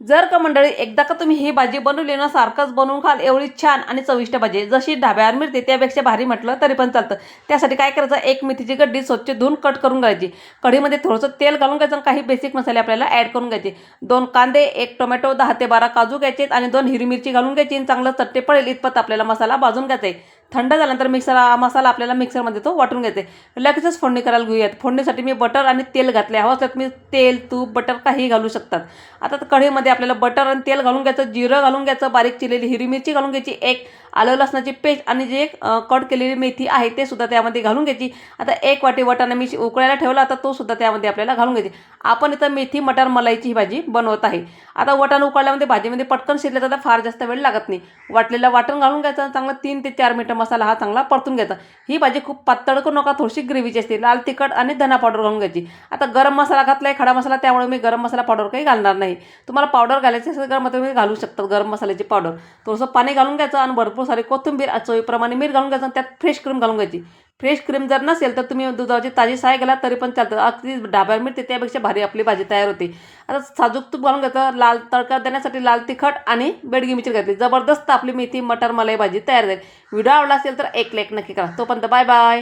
जर का मंडळी एकदा का तुम्ही ही भाजी बनवली ना, सारखंच बनवून खाल, एवढी छान आणि चविष्ट भाजी जशी ढाब्यावर मिळते त्यापेक्षा भारी म्हटलं तरी पण चालतं. त्यासाठी काय करायचं, एक मेथीची गड्डी स्वच्छ धुवून कट करून घ्यायची. कढईमध्ये थोडंसं तेल घालून घ्यायचं आणि काही बेसिक मसाले आपल्याला ॲड करून घ्यायचे. 2 कांदे, 1 टोमॅटो, 10 ते 12 काजू घ्यायचे आणि 2 हिरवी मिरची घालून घ्यायची आणि चांगलं चट्टे पडेल इतपत आपल्याला मसाला भाजून घ्यायचा आहे. थंड झाल्यानंतर मसाला आपल्याला मिक्सरमध्ये तो वाटून घ्यायचा आहे. लगेचच फोडणी करायला घेऊयात. फोडणीसाठी मी बटर आणि तेल घातले. हवं असल्यास तुम्ही तेल, तूप, बटर काही घालू शकतात. आता कढईमध्ये आपल्याला बटर आणि तेल घालून घ्यायचं, जिरं घालून घ्यायचं, बारीक चिरलेली हिरवी मिरची घालून घ्यायची, एक आलं लसणाची पेस्ट आणि जे कट केलेली मेथी आहे ते सुद्धा त्यामध्ये घालून घ्यायची. आता 1 वाटी वाटाणा मी उकळायला ठेवला, आता तो सुद्धा त्यामध्ये आपल्याला घालून घ्यायची. आपण इथं मेथी मटर मलाईची ही भाजी बनवत आहे. आता वाटाणा उकळल्यामध्ये भाजीमध्ये पटकन शिजले तर फार जास्त वेळ लागत नाही. वाटलेलं वाटण घालून घ्यायचं, चांगला 3 ते 4 मिनिटं मसाला हा चांगला परतून घ्यायचा. ही भाजी खूप पातळ करू नका, थोडीशी ग्रेव्हीची असते. लाल तिखट आणि धना पावडर घालून घ्यायची. आता गरम मसाला घातलाय, खडा मसाला, त्यामुळे मी गरम मसाला पावडर काही घालणार नाही. तुम्हाला पावडर घालायची असेल गरम तुम्ही घालू शकता, गरम मसाल्याची पावडर. थोडंसं पाणी घालून घ्यायचं आणि भरपूर सारी कोथिंबीर चवीप्रमाणे मीठ घालून घ्यायचं आणि त्यात फ्रेश क्रीम घालून घ्यायची. फ्रेश क्रीम जर नसेल तर तुम्ही दुधाची ताजी साय घाला तरी पण चालतं. अगदी ढाब्यावर मिळते त्यापेक्षा भारी आपली भाजी तयार होते. आता साजूक तूप घालून घ्यायचं. लाल तडका देण्यासाठी लाल तिखट आणि बेडगी मिरची घातली. जबरदस्त आपली मेथी मटर मलाई भाजी तयार झाली. व्हिडिओ आवडला असेल तर एक लाईक नक्की करा. तोपर्यंत बाय बाय.